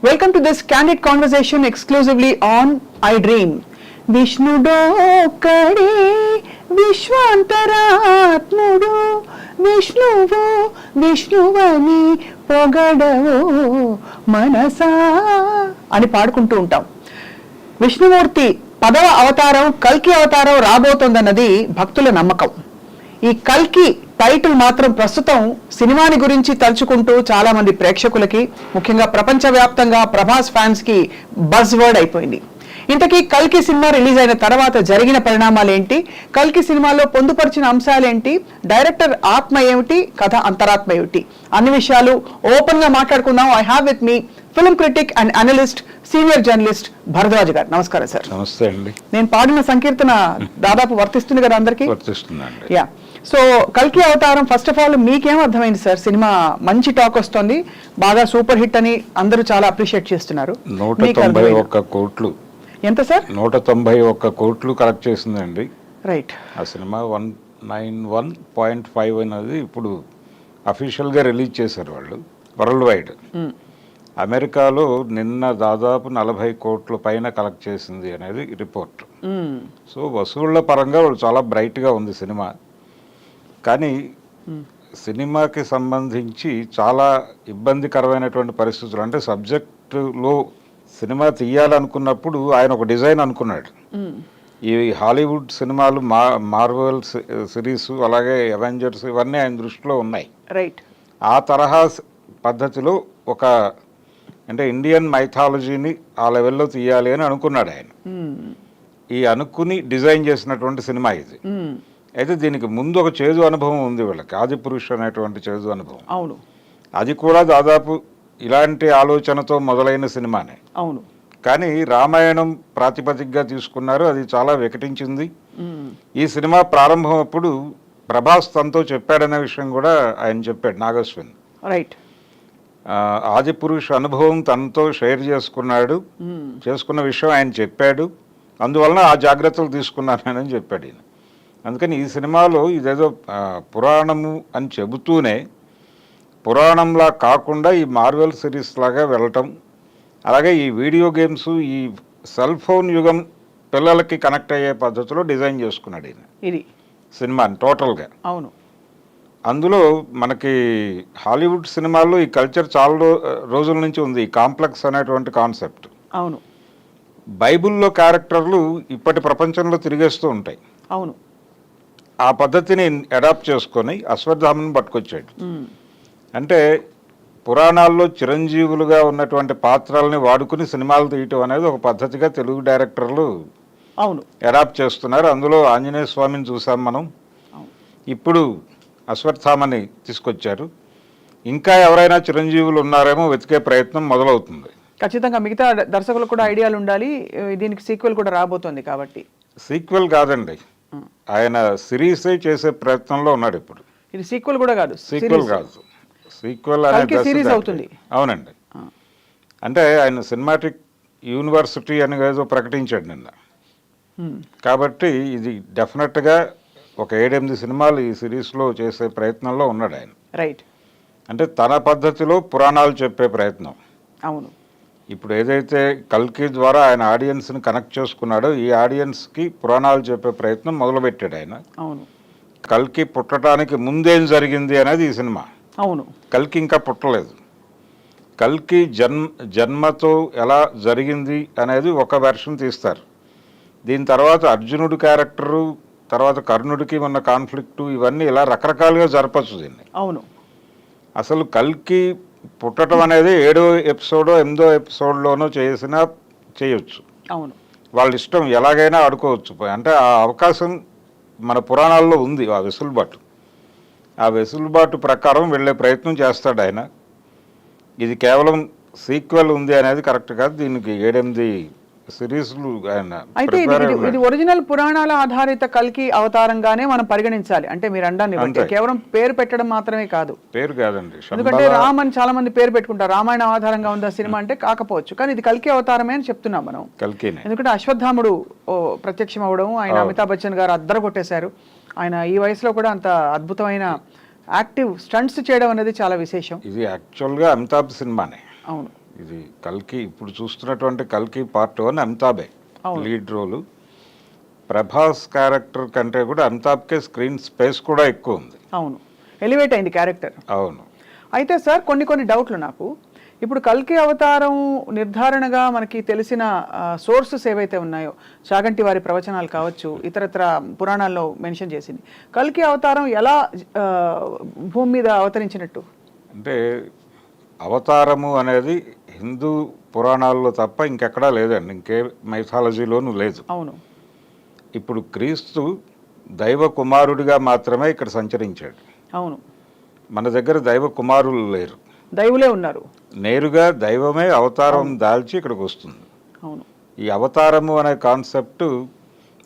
Welcome to this candid conversation exclusively on I Dream. విష్ణుడోక్కడే విశ్వాంతరాత్ముడు విష్ణువు విష్ణువని పొగడవో మనసా అని పాడుకుంటూ ఉంటాం. విష్ణుమూర్తి 10వ అవతారం కల్కి అవతారం రాబోతోందన్నది భక్తుల నమ్మకం. ఈ కల్కి టైటిల్ మాత్రం ప్రస్తుతం సినిమాని గురించి తలుచుకుంటూ చాలా మంది ప్రేక్షకులకి, ముఖ్యంగా ప్రపంచవ్యాప్తంగా ప్రభాస్ ఫ్యాన్స్ కి బజ్ వర్డ్ అయిపోయింది. ఇంతకీ కల్కి సినిమా రిలీజ్ అయిన తర్వాత జరిగిన పరిణామాలు ఏంటి, కల్కి సినిమాలో పొందుపరిచిన అంశాలేంటి, డైరెక్టర్ ఆత్మ ఏమిటి, కథ అంతరాత్మ ఏమిటి, అన్ని విషయాలు ఓపెన్ గా మాట్లాడుకుందాం. I have with me film critic and analyst, senior journalist Bharadwaj గారు. నమస్కారం సార్. నమస్తే అండి. నేను పాడిన సంకీర్తన దాదాపు వర్తిస్తుంది కదా అందరికి? వర్తిస్తుందండి. యా. సో కల్కి అవతారం ఫస్ట్ ఆఫ్ ఆల్ మీకేం అర్థమైంది సార్? సినిమా మంచి టాక్ వస్తుంది, బాగా సూపర్ హిట్ అని అందరూ చాలా అప్రిషియేట్ చేస్తున్నారు. 191 కోట్లు. ఎంత సార్? 191 కోట్లు కలెక్ట్ చేసిందండి. రైట్. ఆ సినిమా 191.5 అనేది ఇప్పుడు అఫీషియల్గా రిలీజ్ చేశారు వాళ్ళు వరల్డ్ వైడ్. అమెరికాలో నిన్న దాదాపు 40 కోట్ల పైన కలెక్ట్ చేసింది అనేది రిపోర్ట్. సో వసూళ్ల పరంగా వాళ్ళు చాలా బ్రైట్గా ఉంది సినిమా. కానీ సినిమాకి సంబంధించి చాలా ఇబ్బందికరమైనటువంటి పరిస్థితులు, అంటే సబ్జెక్టులో సినిమా తీయాలనుకున్నప్పుడు ఆయన ఒక డిజైన్ అనుకున్నాడు. ఈ హాలీవుడ్ సినిమాలు, మార్వెల్ సిరీస్, అలాగే అవెంజర్స్, ఇవన్నీ ఆయన దృష్టిలో ఉన్నాయి. రైట్. ఆ తరహా పద్ధతిలో ఒక, అంటే ఇండియన్ మైథాలజీని ఆ లెవెల్లో తీయాలి అని అనుకున్నాడు ఆయన. ఈ అనుకుని డిజైన్ చేసినటువంటి సినిమా ఇది. అయితే దీనికి ముందు ఒక చేదు అనుభవం ఉంది వీళ్ళకి, ఆదిపురుష్ అనేటువంటి చేదు అనుభవం. అవును. అది కూడా దాదాపు ఇలాంటి ఆలోచనతో మొదలైన సినిమానే. అవును. కానీ రామాయణం ప్రాతిపదికగా తీసుకున్నారు, అది చాలా వికటించింది. ఈ సినిమా ప్రారంభం అప్పుడు ప్రభాస్ తనతో చెప్పాడనే విషయం కూడా ఆయన చెప్పాడు, నాగశ్విన్. రైట్. ఆదిపురుష్ అనుభవం తనతో షేర్ చేసుకున్నాడు, చేసుకున్న విషయం ఆయన చెప్పాడు, అందువలన ఆ జాగ్రత్తలు తీసుకున్నానని చెప్పాడు ఈయన. అందుకని ఈ సినిమాలో ఇదేదో పురాణము అని చెబుతూనే పురాణంలా కాకుండా ఈ మార్వెల్ సిరీస్ లాగా వెళ్ళటం, అలాగే ఈ వీడియో గేమ్స్, ఈ సెల్ ఫోన్ యుగం పిల్లలకి కనెక్ట్ అయ్యే పద్ధతిలో డిజైన్ చేసుకున్నాడు ఈయన ఇది సినిమాని టోటల్గా. అవును. అందులో మనకి హాలీవుడ్ సినిమాల్లో ఈ కల్చర్ చాలా రోజుల నుంచి ఉంది, ఈ కాంప్లెక్స్ అనేటువంటి కాన్సెప్ట్. అవును. బైబిల్లో క్యారెక్టర్లు ఇప్పటి ప్రపంచంలో తిరిగేస్తూ ఉంటాయి. అవును. ఆ పద్ధతిని అడాప్ట్ చేసుకొని అశ్వత్థామను పట్టుకొచ్చాడు. అంటే పురాణాల్లో చిరంజీవులుగా ఉన్నటువంటి పాత్రల్ని వాడుకుని సినిమాలు తీయటం అనేది ఒక పద్ధతిగా తెలుగు డైరెక్టర్లు అవును అడాప్ట్ చేస్తున్నారు. అందులో ఆంజనేయ స్వామిని చూసాం మనం, ఇప్పుడు అశ్వత్థామని తీసుకొచ్చారు. ఇంకా ఎవరైనా చిరంజీవులు ఉన్నారేమో వెతికే ప్రయత్నం మొదలవుతుంది. ఖచ్చితంగా మిగతా దర్శకులకు కూడా ఐడియాలు ఉండాలి, దీనికి సీక్వెల్ కూడా రాబోతోంది కాబట్టి. సీక్వెల్ కాదండి, ఆయన సిరీసే చేసే ప్రయత్నంలో ఉన్నాడు ఇప్పుడు. ఇది సీక్వెల్ కూడా కాదు, సీక్వెల్ కాదు, సీక్వెల్ అనేది సిరీస్ అవుతుంది. అవునండి. అంటే ఆయన సినిమాటిక్ యూనివర్సిటీ అని ఏదో ప్రకటించాడు నిన్న. కాబట్టి ఇది డెఫినెట్గా ఒక 7-8 సినిమాలు ఈ సిరీస్లో చేసే ప్రయత్నంలో ఉన్నాడు ఆయన. రైట్. అంటే తన పద్ధతిలో పురాణాలు చెప్పే ప్రయత్నం. అవును. ఇప్పుడు ఏదైతే కల్కి ద్వారా ఆయన ఆడియన్స్ని కనెక్ట్ చేసుకున్నాడో, ఈ ఆడియన్స్కి పురాణాలు చెప్పే ప్రయత్నం మొదలుపెట్టాడు ఆయన. అవును. కల్కి పుట్టడానికి ముందేం జరిగింది అనేది ఈ సినిమా. అవును. కల్కి ఇంకా పుట్టలేదు. కల్కి జన్మతో ఎలా జరిగింది అనేది ఒక వెర్షన్ తీస్తారు. దీని తర్వాత అర్జునుడి క్యారెక్టరు, తర్వాత కర్ణుడికి ఉన్న కాన్ఫ్లిక్టు, ఇవన్నీ ఇలా రకరకాలుగా జరపచ్చు దీన్ని. అవును. అసలు కల్కి పుట్టడం అనేది 7వ ఎపిసోడో 8వ ఎపిసోడ్లోనో చేయొచ్చు. అవును. వాళ్ళ ఇష్టం, ఎలాగైనా ఆడుకోవచ్చు. అంటే ఆ అవకాశం మన పురాణాల్లో ఉంది, ఆ వెసులుబాటు. ఆ వెసులుబాటు ప్రకారం వెళ్ళే ప్రయత్నం చేస్తాడు ఆయన. ఇది కేవలం సీక్వెల్ ఉంది అనేది కరెక్ట్ కాదు. దీనికి 7-8 సిరీస్లు ఆయన. అయితే ఇది ఒరిజినల్ పురాణాల ఆధారిత కల్కి అవతారంగానే మనం పరిగణించాలి. అంటే మీరు అండాన్ని కేవలం పేరు పెట్టడం మాత్రమే కాదు. పేరు కాదండి, ఎందుకంటే రామ్ అని చాలా మంది పేరు పెట్టుకుంటారు, రామాయణ ఆధారంగా ఉందా సినిమా అంటే కాకపోవచ్చు, కానీ ఇది కల్కి అవతారమే అని చెప్తున్నాం మనం. కల్కినే. ఎందుకంటే అశ్వత్థాముడు ప్రత్యక్షం అవడం, ఆయన అమితాబ్ బచ్చన్ గారు అద్దరు కొట్టేశారు. ఆయన ఈ వయసులో కూడా అంత అద్భుతమైన యాక్టివ్ స్టంట్స్ చేయడం అనేది చాలా విశేషం. ఇది యాక్చువల్గా అమితాబ్ సినిమానే. అవును. ఇది కల్కి, ఇప్పుడు చూస్తున్నటువంటి కల్కి పార్ట్ 1 అమితాబే లీడ్ రోలు. ప్రభాస్ క్యారెక్టర్ కంటే కూడా అమితాబ్కే స్క్రీన్ స్పేస్ కూడా ఎక్కువ ఉంది. అవును, ఎలివేట్ అయింది క్యారెక్టర్. అవును. అయితే సార్ కొన్ని డౌట్లు నాకు. ఇప్పుడు కల్కి అవతారం నిర్ధారణగా మనకి తెలిసిన సోర్సెస్ ఏవైతే ఉన్నాయో, చాగంటి వారి ప్రవచనాలు కావచ్చు, ఇతరత్ర పురాణాల్లో మెన్షన్ చేసింది, కల్కి అవతారం ఎలా భూమి మీద అవతరించినట్టు? అంటే అవతారము అనేది హిందూ పురాణాల్లో తప్ప ఇంకెక్కడా లేదండి, ఇంకే మైథాలజీలోనూ లేదు. అవును. ఇప్పుడు క్రీస్తు దైవ కుమారుడిగా మాత్రమే ఇక్కడ సంచరించాడు. అవును. మన దగ్గర దైవ కుమారులు లేరు, దైవులే ఉన్నారు. నేరుగా దైవమే అవతారం దాల్చి ఇక్కడికి వస్తుంది. అవును. ఈ అవతారము అనే కాన్సెప్ట్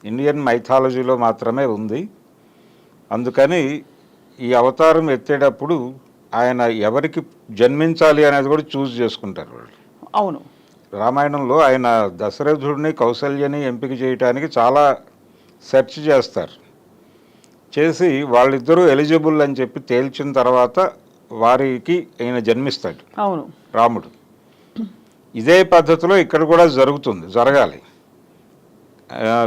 ఇండియన్ మైథాలజీలో మాత్రమే ఉంది. అందుకని ఈ అవతారం ఎత్తేటప్పుడు ఆయన ఎవరికి జన్మించాలి అనేది కూడా చూస్ చేసుకుంటారు వాళ్ళు. అవును. రామాయణంలో ఆయన దశరథుడిని కౌసల్యని ఎంపిక చేయడానికి చాలా సెర్చ్ చేస్తారు. చేసి వాళ్ళిద్దరూ ఎలిజిబుల్ అని చెప్పి తేల్చిన తర్వాత వారికి ఆయన జన్మిస్తాడు. అవును. రాముడు. ఇదే పద్ధతిలో ఇక్కడ కూడా జరగాలి.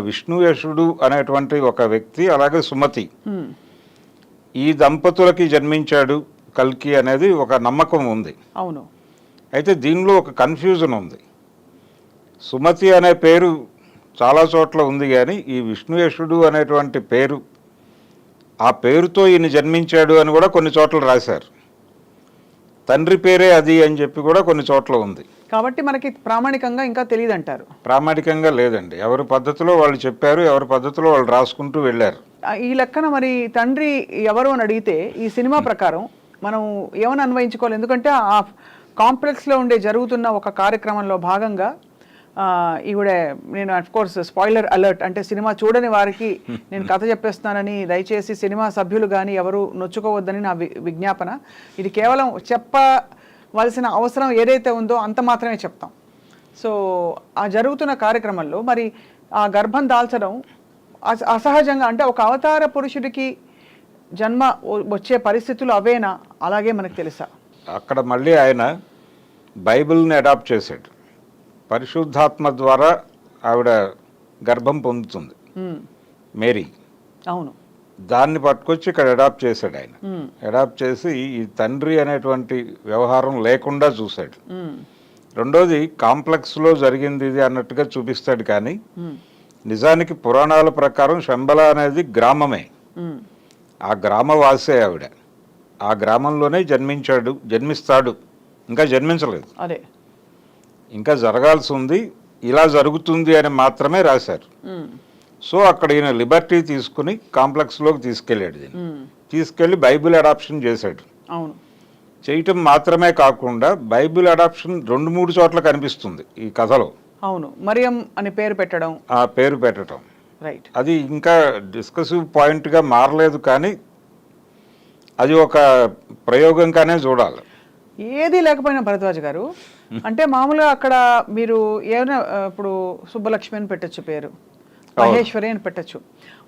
విష్ణుయశుడు అనేటువంటి ఒక వ్యక్తి, అలాగే సుమతి, ఈ దంపతులకి జన్మించాడు కల్కి అనేది ఒక నమ్మకం ఉంది. అవును. అయితే దీనిలో ఒక కన్ఫ్యూజన్ ఉంది. సుమతి అనే పేరు చాలా చోట్ల ఉంది, కానీ ఈ విష్ణుయశుడు అనేటువంటి పేరు, ఆ పేరుతో ఈయన జన్మించాడు అని కూడా కొన్ని చోట్ల రాశారు. తండ్రి పేరే అది అని చెప్పి కూడా కొన్ని చోట్ల ఉంది. కాబట్టి మనకి ప్రామాణికంగా ఇంకా తెలియదు అంటారు. ప్రామాణికంగా లేదండి, ఎవరి పద్ధతిలో వాళ్ళు చెప్పారు, ఎవరి పద్ధతిలో వాళ్ళు రాసుకుంటూ వెళ్ళారు. ఈ లెక్కన మరి తండ్రి ఎవరు అని అడిగితే ఈ సినిమా ప్రకారం మనం ఏమని అన్వయించుకోవాలి? ఎందుకంటే ఆ కాంప్లెక్స్లో జరుగుతున్న ఒక కార్యక్రమంలో భాగంగా ఈవిడ, నేను అఫ్కోర్స్ స్పాయిలర్ అలర్ట్, అంటే సినిమా చూడని వారికి నేను కథ చెప్పేస్తున్నానని దయచేసి సినిమా సభ్యులు కానీ ఎవరు నొచ్చుకోవద్దని నా విజ్ఞాపన. ఇది కేవలం చెప్పవలసిన అవసరం ఏదైతే ఉందో అంత మాత్రమే చెప్తాం. సో ఆ జరుగుతున్న కార్యక్రమంలో మరి ఆ గర్భం దాల్చడం అసహజంగా, అంటే ఒక అవతార పురుషుడికి జన్మ వచ్చే పరిస్థితులు అవేనా? అలాగే మనకు తెలుసా? అక్కడ మళ్ళీ ఆయన బైబిల్ని అడాప్ట్ చేశాడు. పరిశుద్ధాత్మ ద్వారా ఆవిడ గర్భం పొందుతుంది మేరీ. అవును. దాన్ని పట్టుకొచ్చి ఇక్కడ అడాప్ట్ చేశాడు ఆయన. అడాప్ట్ చేసి ఈ తండ్రి అనేటువంటి వ్యవహారం లేకుండా చూశాడు. రెండోది, కాంప్లెక్స్లో జరిగింది ఇది అన్నట్టుగా చూపిస్తాడు, కానీ నిజానికి పురాణాల ప్రకారం శంబల అనేది గ్రామమే. ఆ గ్రామవాసే ఆవిడ. ఆ గ్రామంలోనే జన్మిస్తాడు, ఇంకా జన్మించలేదు. అదే ఇంకా జరగాల్సి ఉంది, ఇలా జరుగుతుంది అని మాత్రమే రాశారు. సో అక్కడ ఈయన లిబర్టీ తీసుకుని కాంప్లెక్స్లోకి తీసుకెళ్ళాడు. దీన్ని తీసుకెళ్ళి బైబిల్ అడాప్షన్ చేశాడు. అవును. చేయటం మాత్రమే కాకుండా బైబిల్ అడాప్షన్ 2-3 చోట్ల కనిపిస్తుంది ఈ కథలో. అవును. మరియం అని పేరు పెట్టడం, ఆ పేరు పెట్టడం, రైట్, అది ఇంకా డిస్కసివ్ పాయింట్గా మారలేదు, కానీ అది ఒక ప్రయోగంగానే చూడాలి. ఏది లేకపోయినా భరద్వాజ్ గారు, అంటే మామూలుగా అక్కడ మీరు ఏమైనా ఇప్పుడు సుబ్బలక్ష్మి అని పెట్టచ్చు పేరు, మహేశ్వరి అని పెట్టచ్చు.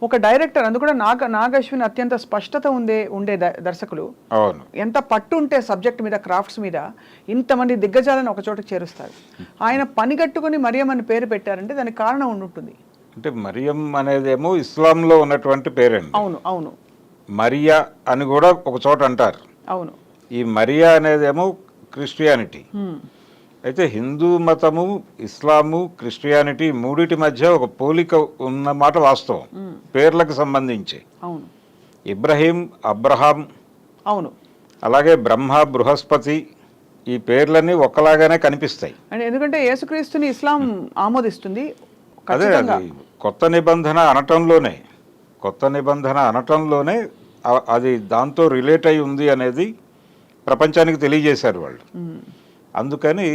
ఒక డైరెక్టర్, అందుకు కూడా నాగశ్విన్ అత్యంత స్పష్టత ఉండే దర్శకులు, ఎంత పట్టు ఉంటే సబ్జెక్ట్ మీద, క్రాఫ్ట్స్ మీద, ఇంతమంది దిగ్గజాలను ఒక చోటకి చేరుస్తారు. ఆయన పనిగట్టుకుని మరియం అని పేరు పెట్టారంటే దానికి కారణం ఉంటుంది. అంటే మరియం అనేదేమో ఇస్లాంలో ఉన్నటువంటి పేరండి. అవును. అవును. మరియా అని కూడా ఒక చోట అంటారు. అవును. ఈ మరియా అనేదేమో క్రిస్టియానిటీ. అయితే హిందూ మతము, ఇస్లాము, క్రిస్టియానిటీ మూడిటి మధ్య ఒక పోలిక ఉన్నమాట వాస్తవం పేర్లకు సంబంధించి. అవును. ఇబ్రహీం, అబ్రహాం, అవును, అలాగే బ్రహ్మ, బృహస్పతి, ఈ పేర్లన్నీ ఒకలాగానే కనిపిస్తాయి. ఎందుకంటే యేసుక్రీస్తుని ఇస్లాం ఆమోదిస్తుంది. అదే, అది కొత్త నిబంధన అనటంలోనే అది దాంతో రిలేట్ అయి ఉంది అనేది ప్రపంచానికి తెలియజేశారు వాళ్ళు. అందుకని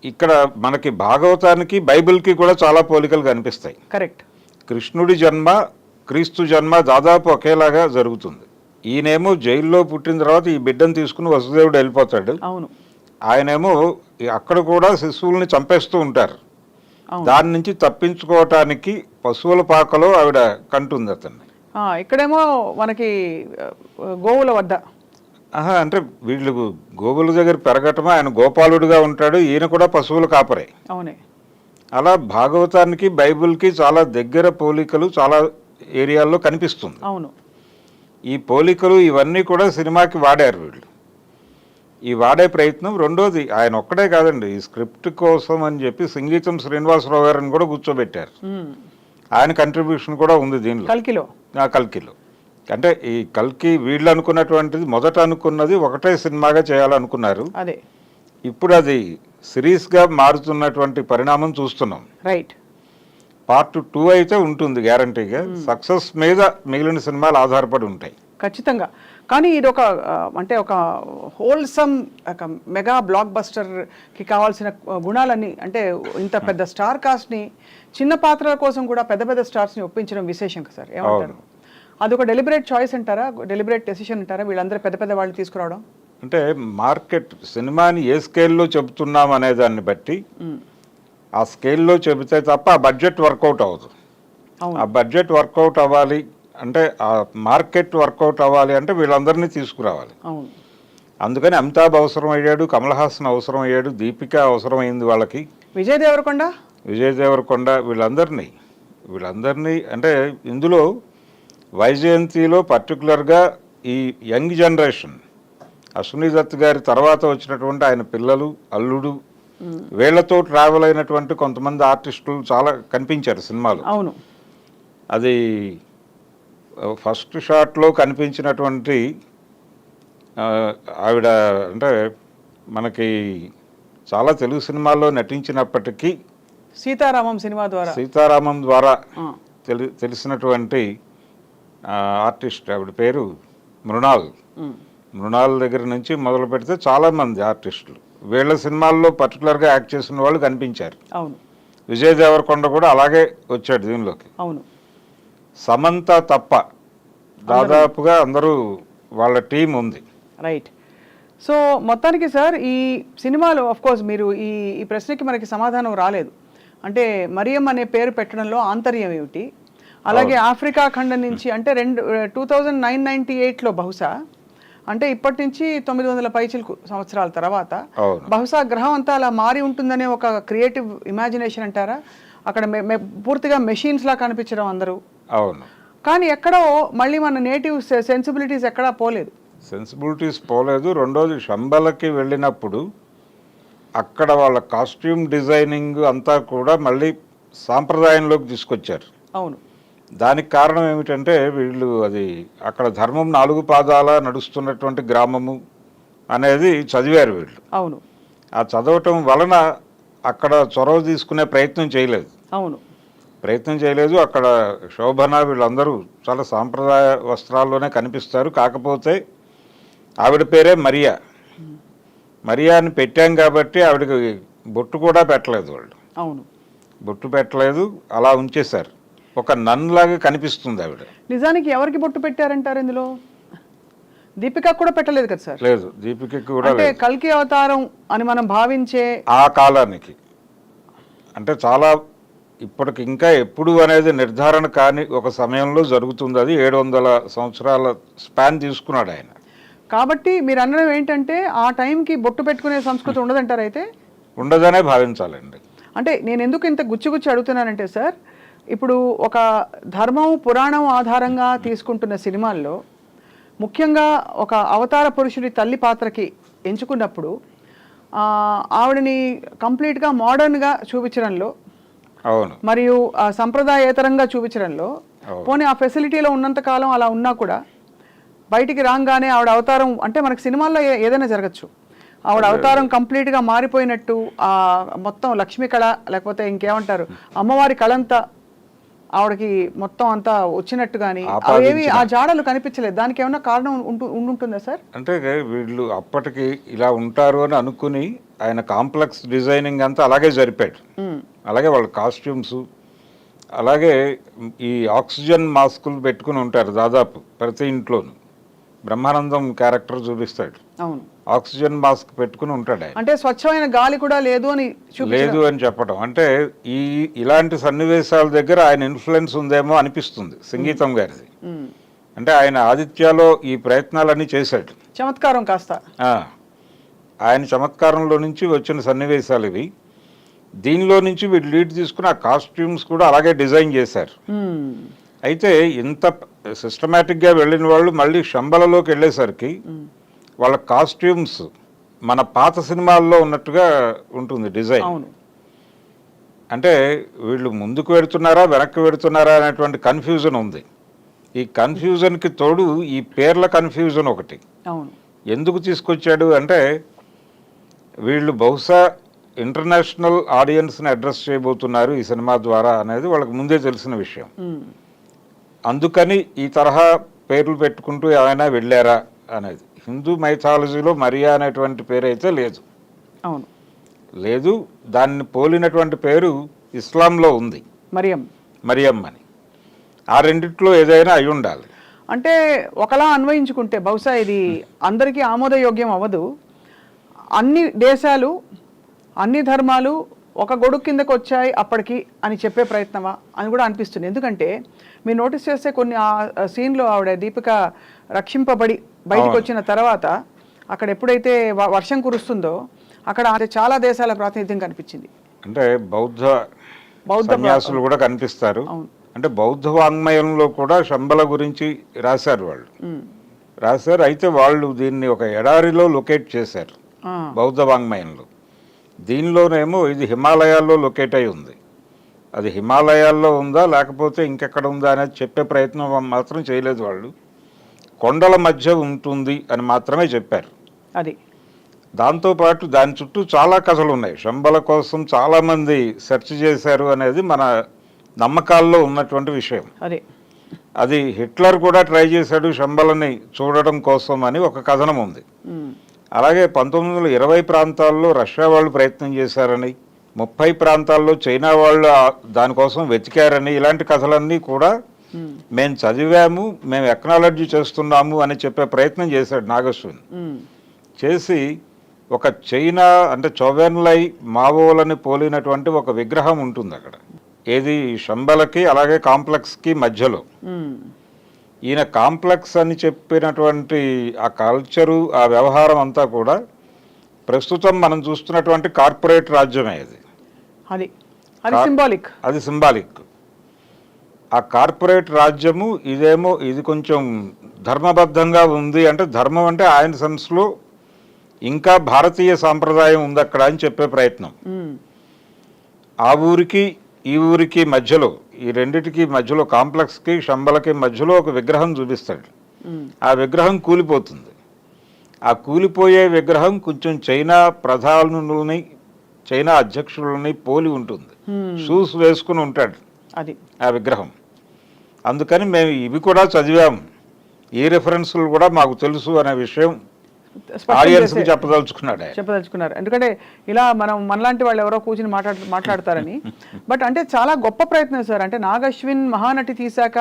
ఇక్కడ మనకి భాగవతానికి, బైబిల్కి కూడా చాలా పోలికలు కనిపిస్తాయి. కరెక్ట్. కృష్ణుడి జన్మ, క్రీస్తు జన్మ దాదాపు ఒకేలాగా జరుగుతుంది. ఈయనేమో జైల్లో పుట్టిన తర్వాత ఈ బిడ్డను తీసుకుని వసుదేవుడు వెళ్ళిపోతాడు. అవును. ఆయనేమో అక్కడ కూడా శిశువుల్ని చంపేస్తూ ఉంటారు. దాని నుంచి తప్పించుకోవటానికి పశువుల పాకలో ఆవిడ కంటుంది అతన్ని. ఇక్కడేమో మనకి గోవుల వద్ద అంటే వీళ్ళు గోవుల దగ్గర పెరగటమా, ఆయన గోపాలుడిగా ఉంటాడు, ఈయన కూడా పశువుల కాపరే. అవునే. అలా భాగవతానికి బైబిల్కి చాలా దగ్గర పోలికలు చాలా ఏరియాల్లో కనిపిస్తుంది. అవును. ఈ పోలికలు ఇవన్నీ కూడా సినిమాకి వాడారు వీళ్ళు. ఈ వాడే ప్రయత్నం. రెండోది ఆయన ఒక్కడే కాదండి, ఈ స్క్రిప్ట్ కోసం అని చెప్పి సంగీతం శ్రీనివాసరావు గారిని కూడా కూర్చోబెట్టారు. ఆయన కంట్రిబ్యూషన్ కూడా ఉంది దీనిలో, కల్కిలో. అంటే ఈ కల్కి వీళ్ళు అనుకున్నటువంటిది మొదట అనుకున్నది ఒకటే సినిమాగా చేయాలనుకున్నారు. అదే ఇప్పుడు అది సిరీస్గా మారుతున్నటువంటి పరిణామం చూస్తున్నాం. రైట్. పార్ట్ 2 అయితే ఉంటుంది గ్యారంటీగా. సక్సెస్ మీద మిగిలిన సినిమాలు ఆధారపడి ఉంటాయి ఖచ్చితంగా. కానీ ఇది ఒక అంటే ఒక హోల్సమ్ ఒక మెగా బ్లాక్ బస్టర్కి కావాల్సిన గుణాలన్నీ, అంటే ఇంత పెద్ద స్టార్ కాస్ట్ని చిన్న పాత్రల కోసం కూడా పెద్ద పెద్ద స్టార్స్ని ఒప్పించడం విశేషం కదా సార్, ఏమంటారు? అదొక డెలిబరేట్ చాయిస్ అంటారా, డెలిబరేట్ డెసిషన్ అంటారా వీళ్ళందరూ పెద్ద పెద్ద వాళ్ళు తీసుకురావడం? అంటే మార్కెట్ సినిమాని ఏ స్కేల్లో చెబుతున్నాం అనే దాన్ని బట్టి ఆ స్కేల్లో చెబితే తప్ప ఆ బడ్జెట్ వర్కౌట్ అవ్వదు. ఆ బడ్జెట్ వర్కౌట్ అవ్వాలి అంటే, ఆ మార్కెట్ వర్కౌట్ అవ్వాలి అంటే వీళ్ళందరినీ తీసుకురావాలి. అందుకని అమితాబ్ అవసరం అయ్యాడు, కమల్ హాసన్ అవసరం అయ్యాడు, దీపిక అవసరం అయింది వాళ్ళకి, విజయ్ దేవరకొండ వీళ్ళందరినీ అంటే ఇందులో వైజయంతిలో పర్టికులర్గా ఈ యంగ్ జనరేషన్ అశ్విని దత్ గారి తర్వాత వచ్చినటువంటి ఆయన పిల్లలు, అల్లుడు, వీళ్లతో ట్రావెల్ అయినటువంటి కొంతమంది ఆర్టిస్టులు చాలా కనిపించారు సినిమాలో. అవును. అది ఫస్ట్ షాట్లో కనిపించినటువంటి ఆవిడ అంటే మనకి చాలా తెలుగు సినిమాల్లో నటించినప్పటికీ సీతారామం ద్వారా తెలిసినటువంటి ఆర్టిస్ట్ ఆవిడ పేరు మృణాల్ దగ్గర నుంచి మొదలు పెడితే చాలామంది ఆర్టిస్టులు వీళ్ళ సినిమాల్లో పర్టికులర్గా యాక్ట్ చేసిన వాళ్ళు కనిపించారు. విజయ్ దేవరకొండ కూడా అలాగే వచ్చాడు దీనిలోకి. సమంత తప్ప దాదాపుగా అందరూ వాళ్ళ టీం ఉంది. రైట్. సో మొత్తానికి సార్ ఈ సినిమాలో ఆఫ్ కోర్స్ మీరు ఈ ప్రశ్నకి మనకి సమాధానం రాలేదు. అంటే మరియం అనే పేరు పెట్టడంలో ఆంతర్యం ఏమిటి, అలాగే ఆఫ్రికా ఖండం నుంచి అంటే 2998లో బహుశా అంటే ఇప్పటి నుంచి 900 పైచిలకు సంవత్సరాల తర్వాత బహుశా గ్రహం అంతా అలా మారి ఉంటుందనే ఒక క్రియేటివ్ ఇమాజినేషన్ అంటారా? అక్కడ పూర్తిగా మెషిన్స్ లా కనిపించడం అందరూ. అవును. కానీ ఎక్కడో మళ్ళీ మన నేటివ్ సెన్సిబిలిటీస్ ఎక్కడా పోలేదు. రెండోది శంబలకి వెళ్ళినప్పుడు అక్కడ వాళ్ళ కాస్ట్యూమ్ డిజైనింగ్ అంతా కూడా మళ్ళీ సాంప్రదాయంలోకి తీసుకొచ్చారు. అవును. దానికి కారణం ఏమిటంటే వీళ్ళు అది అక్కడ ధర్మం 4 పాదాల నడుస్తున్నటువంటి గ్రామము అనేది చదివారు వీళ్ళు. అవును. ఆ చదవటం వలన అక్కడ చొరవ తీసుకునే ప్రయత్నం చేయలేదు. అక్కడ శోభన వీళ్ళందరూ చాలా సాంప్రదాయ వస్త్రాల్లోనే కనిపిస్తారు. కాకపోతే ఆవిడ పేరే మరియా అని పెట్టాం కాబట్టి ఆవిడకి బొట్టు కూడా పెట్టలేదు వాళ్ళు. అవును. బొట్టు పెట్టలేదు, అలా ఉంచేశారు. ఒక నన్ లాగా కనిపిస్తుంది ఆవిడ. నిజానికి ఎవరికి బొట్టు పెట్టారంటారు ఇందులో? దీపిక కూడా పెట్టలేదు కదా సార్? లేదు, దీపిక కూడా అంటే కల్కి అవతారం అని మనం భావించే ఆ కాలానికి అంటే చాలా ఇప్పటికి ఇంకా ఎప్పుడు అనేది నిర్ధారణ కాని ఒక సమయంలో జరుగుతుంది. అది 700 సంవత్సరాల స్పాన్ తీసుకున్నాడు ఆయన. కాబట్టి మీరు అనడం ఏంటంటే ఆ టైంకి బొట్టు పెట్టుకునే సంస్కృతి ఉండదంటారు? అయితే ఉండదనే భావించాలండి. అంటే నేను ఎందుకు ఇంత గుచ్చి అడుగుతున్నానంటే సార్, ఇప్పుడు ఒక ధర్మం పురాణం ఆధారంగా తీసుకుంటున్న సినిమాల్లో ముఖ్యంగా ఒక అవతార పురుషుడి తల్లి పాత్రకి ఎంచుకున్నప్పుడు ఆవిడని కంప్లీట్గా మోడర్న్గా చూపించడంలో, మరియు సంప్రదాయేతరంగా చూపించడంలో, పోనీ ఆ ఫెసిలిటీలో ఉన్నంతకాలం అలా ఉన్నా కూడా బయటికి రాగానే ఆవిడ అవతారం అంటే మనకి సినిమాల్లో ఏదైనా జరగచ్చు, ఆవిడ అవతారం కంప్లీట్గా మారిపోయినట్టు, ఆ మొత్తం లక్ష్మీ కళ లేకపోతే ఇంకేమంటారు అమ్మవారి కళంతా ఆవిడకి మొత్తం అంతా వచ్చినట్టు కానీ అవేవి ఆ జాడలు కనిపించలేదు. దానికి ఏమన్నా కారణం ఉంటుందా సార్? అంటే వీళ్ళు అప్పటికి ఇలా ఉంటారు అని అనుకుని ఆయన కాంప్లెక్స్ డిజైనింగ్ అంతా అలాగే జరిపాడు. అలాగే వాళ్ళ కాస్ట్యూమ్స్, అలాగే ఈ ఆక్సిజన్ మాస్కులు పెట్టుకుని ఉంటారు దాదాపు ప్రతి ఇంట్లోనూ. బ్రహ్మానందం క్యారెక్టర్ చూపిస్తాడు, అవును, ఆక్సిజన్ మాస్క్ పెట్టుకుని ఉంటాడు. అంటే స్వచ్ఛమైన గాలి కూడా లేదు అని చెప్పడం అంటే ఇలాంటి సన్నివేశాల దగ్గర ఆయన ఇన్ఫ్లుయెన్స్ ఉందేమో అనిపిస్తుంది సంగీతం గారిది. అంటే ఆయన ఆదిత్యలో ఈ ప్రయత్నాలన్నీ చేశాడు. చమత్కారం కాస్త. ఆయన చమత్కారంలో నుంచి వచ్చిన సన్నివేశాలు ఇవి. దీనిలో నుంచి వీళ్ళు లీడ్ తీసుకుని ఆ కాస్ట్యూమ్స్ కూడా అలాగే డిజైన్ చేశారు. అయితే ఇంత సిస్టమేటిక్గా వెళ్ళిన వాళ్ళు మళ్ళీ శంబలలోకి వెళ్ళేసరికి వాళ్ళ కాస్ట్యూమ్స్ మన పాత సినిమాల్లో ఉన్నట్టుగా ఉంటుంది డిజైన్. అంటే వీళ్ళు ముందుకు వెడుతున్నారా వెనక్కి వెడుతున్నారా అనేటువంటి కన్ఫ్యూజన్ ఉంది. ఈ కన్ఫ్యూజన్కి తోడు ఈ పేర్ల కన్ఫ్యూజన్ ఒకటి. ఎందుకు తీసుకొచ్చాడు అంటే వీళ్ళు బహుశా ఇంటర్నేషనల్ ఆడియన్స్ని అడ్రస్ చేయబోతున్నారు ఈ సినిమా ద్వారా అనేది వాళ్ళకి ముందే తెలిసిన విషయం. అందుకని ఈ తరహా పేర్లు పెట్టుకుంటూ ఏమైనా వెళ్ళారా అనేది. హిందూ మైథాలజీలో మరియా అనేటువంటి పేరు అయితే లేదు. లేదు, దాన్ని పోలినటువంటి పేరు ఇస్లాంలో ఉంది, మరియం అని. ఆ రెండిట్లో ఏదైనా అయి ఉండాలి. అంటే ఒకలా అన్వయించుకుంటే బహుశా ఇది అందరికీ ఆమోదయోగ్యం అవ్వదు. అన్ని దేశాలు అన్ని ధర్మాలు ఒక గొడుగు కిందకు వచ్చాయి అప్పటికి అని చెప్పే ప్రయత్నమా అని కూడా అనిపిస్తుంది. ఎందుకంటే మీరు నోటీస్ చేస్తే కొన్ని సీన్లో ఆవిడ దీపిక రక్షింపబడి బయటకు వచ్చిన తర్వాత అక్కడ ఎప్పుడైతే వర్షం కురుస్తుందో అక్కడ చాలా దేశాల ప్రాతినిధ్యం కనిపించింది. అంటే బౌద్ధ సన్యాసులు కూడా కనిపిస్తారు. అంటే బౌద్ధ వాంగ్మయంలో కూడా శంబల గురించి రాశారు వాళ్ళు. రాశారు. అయితే వాళ్ళు దీన్ని ఒక ఎడారిలో లొకేట్ చేశారు బౌద్ధ వాంగ్మయంలో. దీనిలోనేమో ఇది హిమాలయాల్లో లొకేట్ అయి ఉంది. అది హిమాలయాల్లో ఉందా లేకపోతే ఇంకెక్కడ ఉందా అనేది చెప్పే ప్రయత్నం మాత్రం చేయలేదు వాళ్ళు. కొండల మధ్య ఉంటుంది అని మాత్రమే చెప్పారు. అది దాంతోపాటు దాని చుట్టూ చాలా కథలు ఉన్నాయి. శంబల కోసం చాలామంది సెర్చ్ చేశారు అనేది మన నమ్మకాల్లో ఉన్నటువంటి విషయం. అది హిట్లర్ కూడా ట్రై చేశాడు శంబలని చూడడం కోసం అని ఒక కథనం ఉంది. అలాగే 1920 ప్రాంతాల్లో రష్యా వాళ్ళు ప్రయత్నం చేశారని, 30 ప్రాంతాల్లో చైనా వాళ్ళు దానికోసం వెతికారని, ఇలాంటి కథలన్నీ కూడా మేము చదివాము, మేము ఎక్నాలజీ చేస్తున్నాము అని చెప్పే ప్రయత్నం చేశాడు నాగశ్విన్. చేసి ఒక చైనా అంటే చౌవెన్లై మావోలని పోలినటువంటి ఒక విగ్రహం ఉంటుంది అక్కడ. ఏది శంబలకి అలాగే కాంప్లెక్స్కి మధ్యలో. ఈయన కాంప్లెక్స్ అని చెప్పినటువంటి ఆ కల్చరు ఆ వ్యవహారం అంతా కూడా ప్రస్తుతం మనం చూస్తున్నటువంటి కార్పొరేట్ రాజ్యమే. అది సింబాలిక్. ఆ కార్పొరేట్ రాజ్యము ఇదేమో ఇది కొంచెం ధర్మబద్ధంగా ఉంది. అంటే ధర్మం అంటే ఆయన సెన్స్లో ఇంకా భారతీయ సాంప్రదాయం ఉంది అక్కడ అని చెప్పే ప్రయత్నం. ఆ ఊరికి ఈ ఊరికి మధ్యలో, ఈ రెండిటికి మధ్యలో, కాంప్లెక్స్కి శంబలకి మధ్యలో ఒక విగ్రహం చూపిస్తాడు. ఆ విగ్రహం కూలిపోతుంది. ఆ కూలిపోయే విగ్రహం కొంచెం చైనా ప్రధానులని, చైనా అధ్యక్షులని పోలి ఉంటుంది. షూస్ వేసుకుని ఉంటాడు అది ఆ విగ్రహం. అందుకని మేము ఇవి కూడా చదివాము, ఈ రెఫరెన్స్లు కూడా మాకు తెలుసు అనే విషయం చెప్పదలుచుకున్నారు. ఎందుకంటే ఇలా మనలాంటి వాళ్ళు ఎవరో కూర్చుని మాట్లాడతారని. బట్ అంటే చాలా గొప్ప ప్రయత్నం సార్. అంటే నాగశ్విన్ మహానటి తీశాక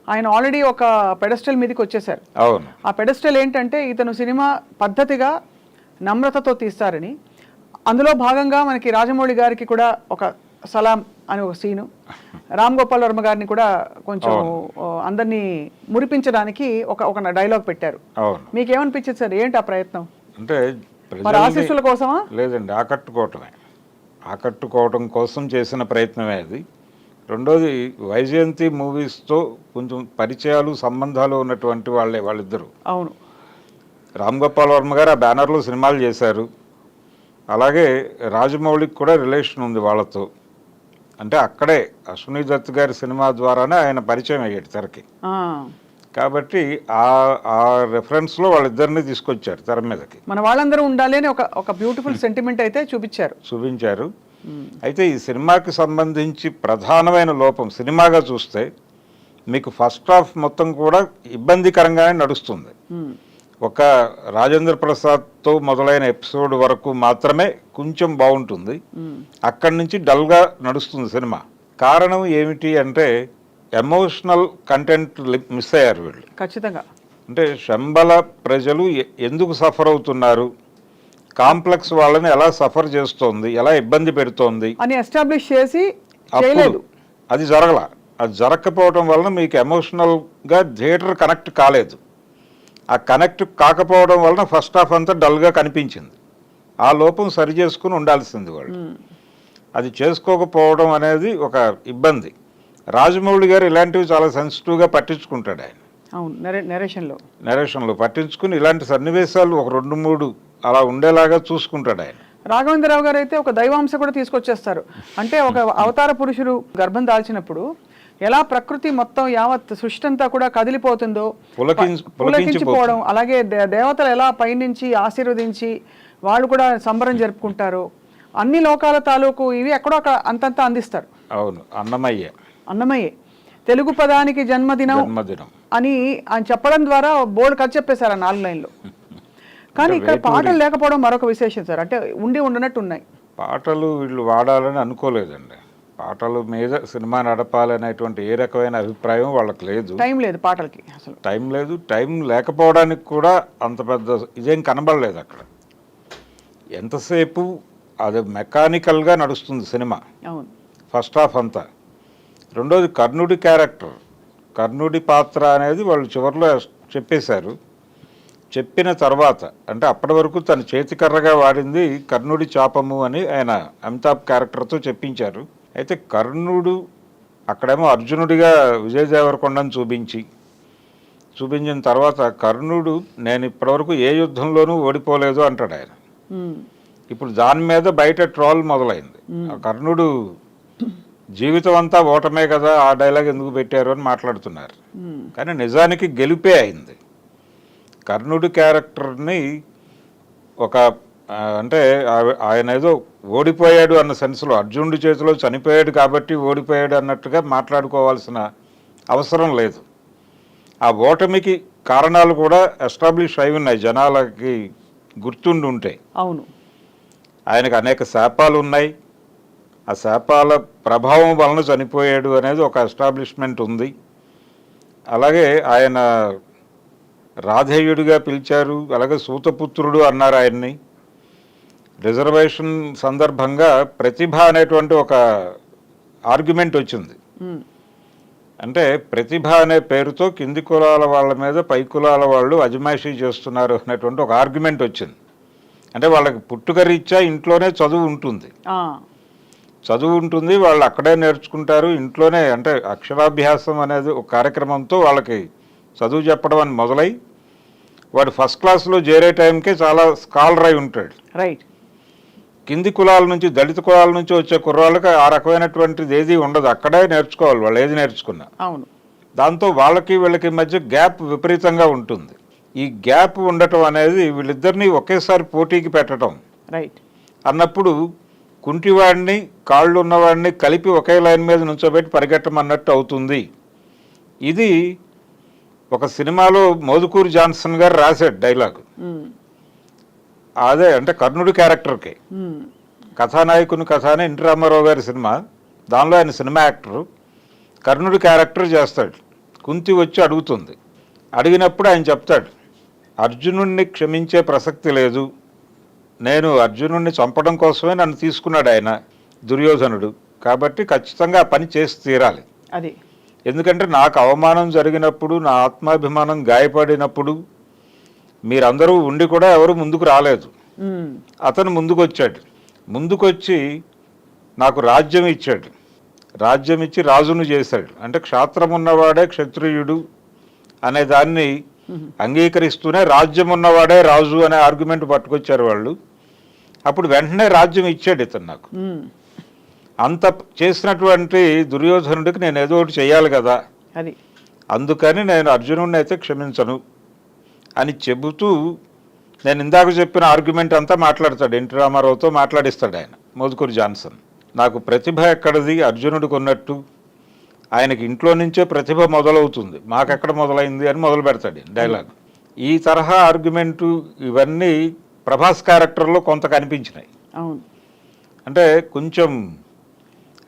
ఆయన ఆల్రెడీ ఒక పెడస్టల్ మీదకి వచ్చేసారు. ఆ పెడస్టల్ ఏంటంటే ఇతను సినిమా పద్ధతిగా నమ్రతతో తీస్తారని. అందులో భాగంగా మనకి రాజమౌళి గారికి కూడా ఒక సలాం అని ఒక సీను, రామ్ గోపాల్ వర్మ గారిని కూడా కొంచెం అందరినీ మురిపించడానికి ఒక డైలాగ్ పెట్టారు. మీకేమనిపించింది సార్? ఏంటి ఆ ప్రయత్నం? అంటే ఆశీస్సుల కోసమా? లేదండి, ఆకట్టుకోవటం కోసం చేసిన ప్రయత్నమే అది. రెండోది వైజయంతి మూవీస్తో కొంచెం పరిచయాలు సంబంధాలు ఉన్నటువంటి వాళ్ళిద్దరు. అవును, రామ్ గోపాల్ వర్మ గారు ఆ బ్యానర్లో సినిమాలు చేశారు. అలాగే రాజమౌళికి కూడా రిలేషన్ ఉంది వాళ్ళతో. అంటే అక్కడే అశ్విని దత్ గారి సినిమా ద్వారానే ఆయన పరిచయం అయ్యాడు తెరకి. కాబట్టి ఆ రెఫరెన్స్లో వాళ్ళిద్దరిని తీసుకొచ్చారు తెర మీదకి. మన వాళ్ళందరూ ఉండాలి అని ఒక బ్యూటిఫుల్ సెంటిమెంట్ అయితే చూపించారు. అయితే ఈ సినిమాకి సంబంధించి ప్రధానమైన లోపం సినిమాగా చూస్తే మీకు ఫస్ట్ హాఫ్ మొత్తం కూడా ఇబ్బందికరంగానే నడుస్తుంది. ఒక రాజేంద్ర ప్రసాద్తో మొదలైన ఎపిసోడ్ వరకు మాత్రమే కొంచెం బాగుంటుంది. అక్కడి నుంచి డల్గా నడుస్తుంది సినిమా. కారణం ఏమిటి అంటే ఎమోషనల్ కంటెంట్ మిస్ అయ్యారు వీళ్ళు ఖచ్చితంగా. అంటే శంబల ప్రజలు ఎందుకు సఫర్ అవుతున్నారు, కాంప్లెక్స్ వాళ్ళని ఎలా సఫర్ చేస్తోంది, ఎలా ఇబ్బంది పెడుతోంది అని ఎస్టాబ్లిష్ చేసి అది జరగల. అది జరగకపోవడం వలన మీకు ఎమోషనల్గా థియేటర్ కనెక్ట్ కాలేదు. ఆ కనెక్ట్ కాకపోవడం వలన ఫస్ట్ హాఫ్ అంతా డల్గా కనిపించింది. ఆ లోపం సరి చేసుకుని ఉండాల్సింది వాళ్ళు. అది చేసుకోకపోవడం అనేది ఒక ఇబ్బంది. రాజమౌళి గారు ఇలాంటివి చాలా సెన్సిటివ్గా పట్టించుకుంటాడు ఆయన. అవును, నెరేషన్లో పట్టించుకుని ఇలాంటి సన్నివేశాలు ఒక 2-3 అలా ఉండేలాగా చూసుకుంటాడు ఆయన. రాఘవేంద్రరావు గారు అయితే ఒక దైవాంశ కూడా తీసుకొచ్చేస్తారు. అంటే ఒక అవతార పురుషుడు గర్భం దాల్చినప్పుడు ఎలా ప్రకృతి మొత్తం యావత్ సృష్టి అంతా కూడా కదిలిపోతుందో, పులకించిపోవడం, అలాగే దేవతలు ఎలా పైనుంచి ఆశీర్వదించి వాళ్ళు కూడా సంబరం జరుపుకుంటారు. అన్ని లోకాల తాలూకు ఇవి ఎక్కడో అంతంతా అందిస్తారు. అవును, అన్నమయ్యే తెలుగు పదానికి జన్మదినం అని ఆయన చెప్పడం ద్వారా బోర్డు కథ చెప్పేశారు ఆ 4 లైన్లో. కానీ ఇక్కడ పాటలు లేకపోవడం మరొక విశేషం సార్. అంటే ఉండనట్టు ఉన్నాయి పాటలు. వీళ్ళు వాడాలని అనుకోలేదండి. పాటల మీద సినిమా నడపాలనేటువంటి ఏ రకమైన అభిప్రాయం వాళ్ళకి లేదు. టైం లేదు పాటలకి, అసలు టైం లేదు. టైం లేకపోవడానికి కూడా అంత పెద్ద ఇదేం కనబడలేదు అక్కడ. ఎంతసేపు అది మెకానికల్గా నడుస్తుంది సినిమా. అవును, ఫస్ట్ హాఫ్ అంతా. రెండోది కర్ణుడి క్యారెక్టర్, కర్ణుడి పాత్ర అనేది వాళ్ళు చివరిలో చెప్పేశారు. చెప్పిన తర్వాత అంటే అప్పటి వరకు తన చేతికర్రగా వాడింది కర్ణుడి చాపము అని ఆయన అమితాబ్ క్యారెక్టర్తో చెప్పించారు. అయితే కర్ణుడు అక్కడేమో అర్జునుడిగా విజయ్ దేవరకొండను చూపించిన తర్వాత కర్ణుడు నేను ఇప్పటివరకు ఏ యుద్ధంలోనూ ఓడిపోలేదు అంటాడు ఆయన. ఇప్పుడు దాని మీద బయట ట్రోల్ మొదలైంది. ఆ కర్ణుడు జీవితం అంతా ఓటమే కదా, ఆ డైలాగ్ ఎందుకు పెట్టారు అని మాట్లాడుతున్నారు. కానీ నిజానికి గెలిపే అయింది. కర్ణుడి క్యారెక్టర్ని ఒక అంటే ఆయన ఏదో ఓడిపోయాడు అన్న సెన్స్లో, అర్జునుడి చేతిలో చనిపోయాడు కాబట్టి ఓడిపోయాడు అన్నట్టుగా మాట్లాడుకోవాల్సిన అవసరం లేదు. ఆ ఓటమికి కారణాలు కూడా ఎస్టాబ్లిష్ అయి ఉన్నాయి, జనాలకి గుర్తుండి ఉంటాయి. అవును, ఆయనకు అనేక శాపాలు ఉన్నాయి. ఆ శాపాల ప్రభావం వలన చనిపోయాడు అనేది ఒక ఎస్టాబ్లిష్మెంట్ ఉంది. అలాగే ఆయన రాధేయుడిగా పిలిచారు, అలాగే సూతపుత్రుడు అన్నారు ఆయన్ని. రిజర్వేషన్ సందర్భంగా ప్రతిభ అనేటువంటి ఒక ఆర్గ్యుమెంట్ వచ్చింది. అంటే ప్రతిభ అనే పేరుతో కింది కులాల వాళ్ళ మీద పై కులాల వాళ్ళు అజమాయిషీ చేస్తున్నారు అనేటువంటి ఒక ఆర్గ్యుమెంట్ వచ్చింది. అంటే వాళ్ళకి పుట్టుక రీత్యా ఇంట్లోనే చదువు ఉంటుంది, వాళ్ళు అక్కడే నేర్చుకుంటారు ఇంట్లోనే. అంటే అక్షరాభ్యాసం అనేది ఒక కార్యక్రమంతో వాళ్ళకి చదువు చెప్పడం అని మొదలై వాడు ఫస్ట్ క్లాస్లో చేరే టైంకే చాలా స్కాలర్ అయి ఉంటాడు. రైట్. కింది కులాల నుంచి, దళిత కులాల నుంచి వచ్చే కుర్రాళ్ళకి ఆ రకమైనటువంటిది ఏది ఉండదు, అక్కడే నేర్చుకోవాలి వాళ్ళు ఏది నేర్చుకున్నా. అవును. దాంతో వాళ్ళకి వీళ్ళకి మధ్య గ్యాప్ విపరీతంగా ఉంటుంది. ఈ గ్యాప్ ఉండటం అనేది వీళ్ళిద్దరినీ ఒకేసారి పోటీకి పెట్టడం రైట్ అన్నప్పుడు కుంటివాడిని కాళ్ళు ఉన్నవాడిని కలిపి ఒకే లైన్ మీద నుంచోబెట్టి పరిగెట్టమన్నట్టు అవుతుంది. ఇది ఒక సినిమాలో మోదుకూరి జాన్సన్ గారు రాశాడు డైలాగు. అదే అంటే కర్ణుడి క్యారెక్టర్కి కథానాయకుని కథానే ఎన్టీ రామారావు గారి సినిమా, దానిలో ఆయన సినిమా యాక్టరు కర్ణుడి క్యారెక్టర్ చేస్తాడు. కుంతి వచ్చి అడుగుతుంది, అడిగినప్పుడు ఆయన చెప్తాడు అర్జునుడిని క్షమించే ప్రసక్తి లేదు, నేను అర్జునుడిని చంపడం కోసమే నన్ను తీసుకున్నాడు ఆయన దుర్యోధనుడు, కాబట్టి ఖచ్చితంగా ఆ పని చేసి తీరాలి. అది ఎందుకంటే నాకు అవమానం జరిగినప్పుడు, నా ఆత్మాభిమానం గాయపడినప్పుడు మీరందరూ ఉండి కూడా ఎవరు ముందుకు రాలేదు. అతను ముందుకొచ్చి నాకు రాజ్యం ఇచ్చాడు, రాజ్యం ఇచ్చి రాజును చేశాడు. అంటే క్షాత్రం ఉన్నవాడే క్షత్రియుడు అనే దాన్ని అంగీకరిస్తూనే రాజ్యం ఉన్నవాడే రాజు అనే ఆర్గ్యుమెంట్ పట్టుకొచ్చారు వాళ్ళు. అప్పుడు వెంటనే రాజ్యం ఇచ్చాడు ఇతను నాకు. అంత చేసినటువంటి దుర్యోధనుడికి నేను ఏదో ఒకటి చెయ్యాలి కదా, అది అందుకని నేను అర్జునుడిని అయితే క్షమించను అని చెబుతూ నేను ఇందాక చెప్పిన ఆర్గ్యుమెంట్ అంతా మాట్లాడతాడు. ఎన్టీ రామారావుతో మాట్లాడిస్తాడు ఆయన మోదుకూరి జాన్సన్. నాకు ప్రతిభ ఎక్కడిది అర్జునుడికి ఉన్నట్టు, ఆయనకి ఇంట్లో నుంచే ప్రతిభ మొదలవుతుంది, మాకెక్కడ మొదలైంది అని మొదలు పెడతాడు డైలాగ్. ఈ తరహా ఆర్గ్యుమెంటు ఇవన్నీ ప్రభాస్ క్యారెక్టర్లో కొంత కనిపించినాయి. అంటే కొంచెం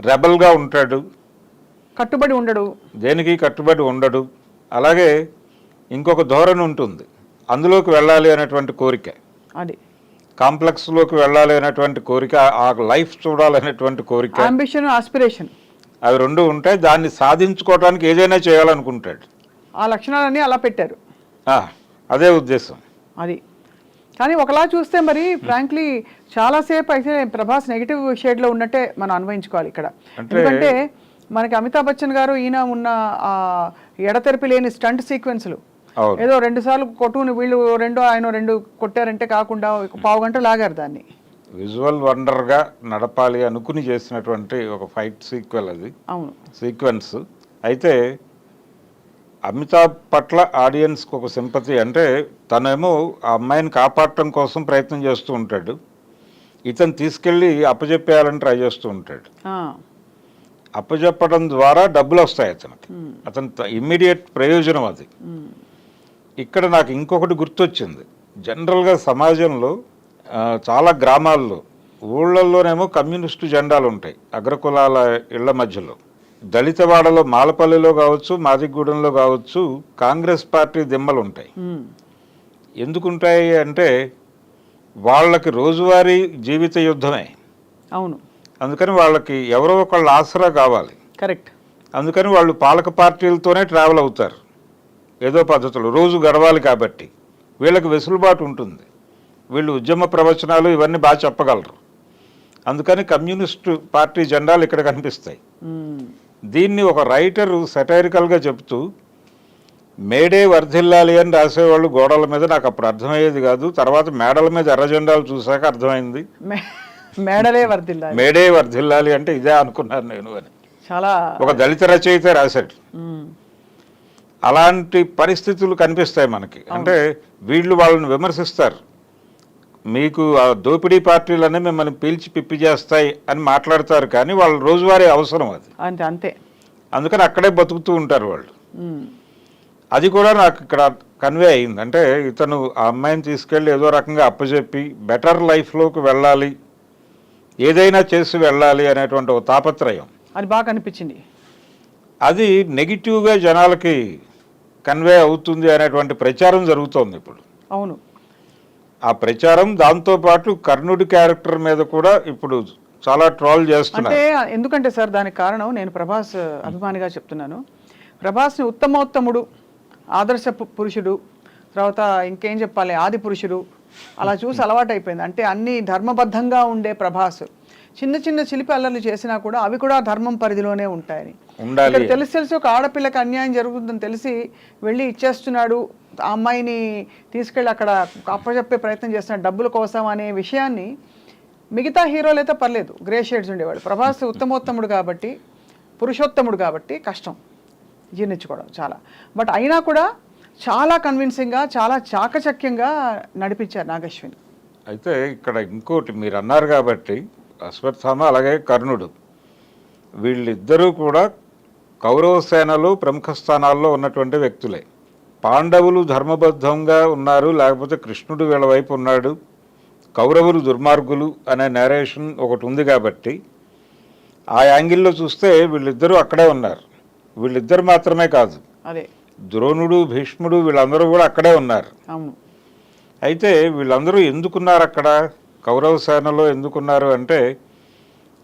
రెబల్గా ఉంటాడు, కట్టుబడి ఉండడు, దేనికి కట్టుబడి ఉండడు. అలాగే ఇంకొక ధోరణి ఉంటుంది, అందులోకి వెళ్ళాలి అనేటువంటి కోరిక, అది కాంప్లెక్స్లోకి వెళ్ళాలి అనేటువంటి కోరిక, ఆ లైఫ్ చూడాలనేటువంటి కోరిక, అంబిషన్, ఆస్పిరేషన్. అవి రెండు ఉంటాయి. దాన్ని సాధించుకోవడానికి ఏదైనా చేయాలనుకుంటాడు. ఆ లక్షణాలన్నీ అలా పెట్టారు. అదే ఉద్దేశం. అది కానీ ఒకలా చూస్తే మరి ఫ్రాంక్లీ చాలాసేపు అయితే ప్రభాస్ నెగిటివ్ షేడ్లో ఉన్నట్టే మనం అన్వయించుకోవాలి ఇక్కడ. ఎందుకంటే మనకి అమితాబ్ బచ్చన్ గారు ఈయన ఉన్న ఎడతెరిపి లేని స్టంట్ సీక్వెన్స్లు, ఏదో 2 సార్లు కొట్టుకుని వీళ్ళు ఆయన 2 కొట్టారంటే కాకుండా పావు గంట లాగారు దాన్ని. విజువల్ వండర్గా నడపాలి అనుకుని చేసినటువంటి ఒక ఫైట్ సీక్వెల్ అది. అవును, సీక్వెన్స్. అయితే అమితాబ్ పట్ల ఆడియన్స్కి ఒక సింపతి, అంటే తనేమో ఆ అమ్మాయిని కాపాడటం కోసం ప్రయత్నం చేస్తూ ఉంటాడు, ఇతను తీసుకెళ్ళి అప్పచెప్పేయాలని ట్రై చేస్తూ ఉంటాడు. అప్పచెప్పడం ద్వారా డబ్బులు వస్తాయి అతనికి, అతని ఇమ్మీడియట్ ప్రయోజనం అది. ఇక్కడ నాకు ఇంకొకటి గుర్తొచ్చింది. జనరల్గా సమాజంలో చాలా గ్రామాల్లో ఊళ్ళల్లోనేమో కమ్యూనిస్టు జెండాలు ఉంటాయి అగ్రకులాల ఇళ్ల మధ్యలో. దళితవాడలో మాలపల్లిలో కావచ్చు, మాదిగూడెంలో కావచ్చు కాంగ్రెస్ పార్టీ దిమ్మలు ఉంటాయి. ఎందుకుంటాయి అంటే వాళ్ళకి రోజువారీ జీవిత యుద్ధమే. అవును, అందుకని వాళ్ళకి ఎవరో ఒకళ్ళ ఆసరా కావాలి. కరెక్ట్. అందుకని వాళ్ళు పాలక పార్టీలతోనే ట్రావెల్ అవుతారు. ఏదో పద్ధతులు రోజు గడవాలి కాబట్టి వీళ్ళకి వెసులుబాటు ఉంటుంది. వీళ్ళు ఉద్యమ ప్రవచనాలు ఇవన్నీ బాగా చెప్పగలరు. అందుకని కమ్యూనిస్టు పార్టీ జెండాలు ఇక్కడ కనిపిస్తాయి. దీన్ని ఒక రైటరు సెటైరికల్గా చెప్తూ మేడే వర్ధిల్లాలి అని రాసేవాళ్ళు గోడల మీద. నాకు అప్పుడు అర్థమయ్యేది కాదు, తర్వాత మేడల మీద ఎర్ర జెండాలు చూశాక అర్థమైంది. మేడే వర్ధిల్లాలి అంటే ఇదే అనుకున్నాను నేను అని చాలా ఒక దళిత రచయిత రాశాడు. అలాంటి పరిస్థితులు కనిపిస్తాయి మనకి. అంటే వీళ్ళు వాళ్ళని విమర్శిస్తారు, మీకు ఆ దోపిడీ పార్టీలనే మిమ్మల్ని పీల్చి పిప్పి చేస్తాయి అని మాట్లాడతారు, కానీ వాళ్ళ రోజువారీ అవసరం అది. అంతే. అందుకని అక్కడే బతుకుతూ ఉంటారు వాళ్ళు. అది కూడా నాకు ఇక్కడ కన్వే అయింది. అంటే ఇతను ఆ అమ్మాయిని తీసుకెళ్ళి ఏదో రకంగా అప్పచెప్పి బెటర్ లైఫ్లోకి వెళ్ళాలి, ఏదైనా చేసి వెళ్ళాలి అనేటువంటి ఒక తాపత్రయం అది బాగా అనిపించింది. అది నెగిటివ్గా జనాలకి కన్వే అవుతుంది అనేటువంటి ప్రచారం జరుగుతోంది ఇప్పుడు. అవును, ఆ ప్రచారం దాంతోపాటు కర్ణుడి క్యారెక్టర్ మీద కూడా ఇప్పుడు చాలా ట్రోల్ చేస్తున్నారు. అంటే ఎందుకంటే సార్ దానికి కారణం, నేను ప్రభాస్ అభిమానిగా చెప్తున్నాను, ప్రభాస్ని ఉత్తమోత్తముడు, ఆదర్శ పురుషుడు, తర్వాత ఇంకేం చెప్పాలి ఆది పురుషుడు అలా చూసి అలవాటు అయిపోయింది. అంటే అన్ని ధర్మబద్ధంగా ఉండే ప్రభాస్ చిన్న చిన్న చిలిపి అల్లర్లు చేసినా కూడా అవి కూడా ధర్మం పరిధిలోనే ఉంటాయని. ఇక్కడ తెలిసి ఒక ఆడపిల్లకి అన్యాయం జరుగుతుందని తెలిసి వెళ్ళి ఇచ్చేస్తున్నాడు, ఆ అమ్మాయిని తీసుకెళ్ళి అక్కడ అప్పచెప్పే ప్రయత్నం చేస్తున్నాడు డబ్బుల కోసం అనే విషయాన్ని మిగతా హీరోలు అయితే పర్లేదు, గ్రే షేడ్స్ ఉండేవాడు. ప్రభాస్ ఉత్తమోత్తముడు కాబట్టి, పురుషోత్తముడు కాబట్టి కష్టం జీర్ణించుకోవడం చాలా. బట్ అయినా కూడా చాలా కన్విన్సింగ్గా, చాలా చాకచక్యంగా నడిపించారు నాగశ్విన్. అయితే ఇక్కడ ఇంకోటి మీరు అన్నారు కాబట్టి, అశ్వత్థామ అలాగే కర్ణుడు వీళ్ళిద్దరూ కూడా కౌరవ సేనలో ప్రముఖ స్థానాల్లో ఉన్నటువంటి వ్యక్తులే. పాండవులు ధర్మబద్ధంగా ఉన్నారు, లేకపోతే కృష్ణుడు వీళ్ళ వైపు ఉన్నాడు, కౌరవులు దుర్మార్గులు అనే నేరేషన్ ఒకటి ఉంది కాబట్టి ఆ యాంగిల్లో చూస్తే వీళ్ళిద్దరూ అక్కడే ఉన్నారు. వీళ్ళిద్దరు మాత్రమే కాదు, అదే ద్రోణుడు, భీష్ముడు వీళ్ళందరూ కూడా అక్కడే ఉన్నారు. అయితే వీళ్ళందరూ ఎందుకున్నారు అక్కడ, కౌరవ సేనలో ఎందుకున్నారు అంటే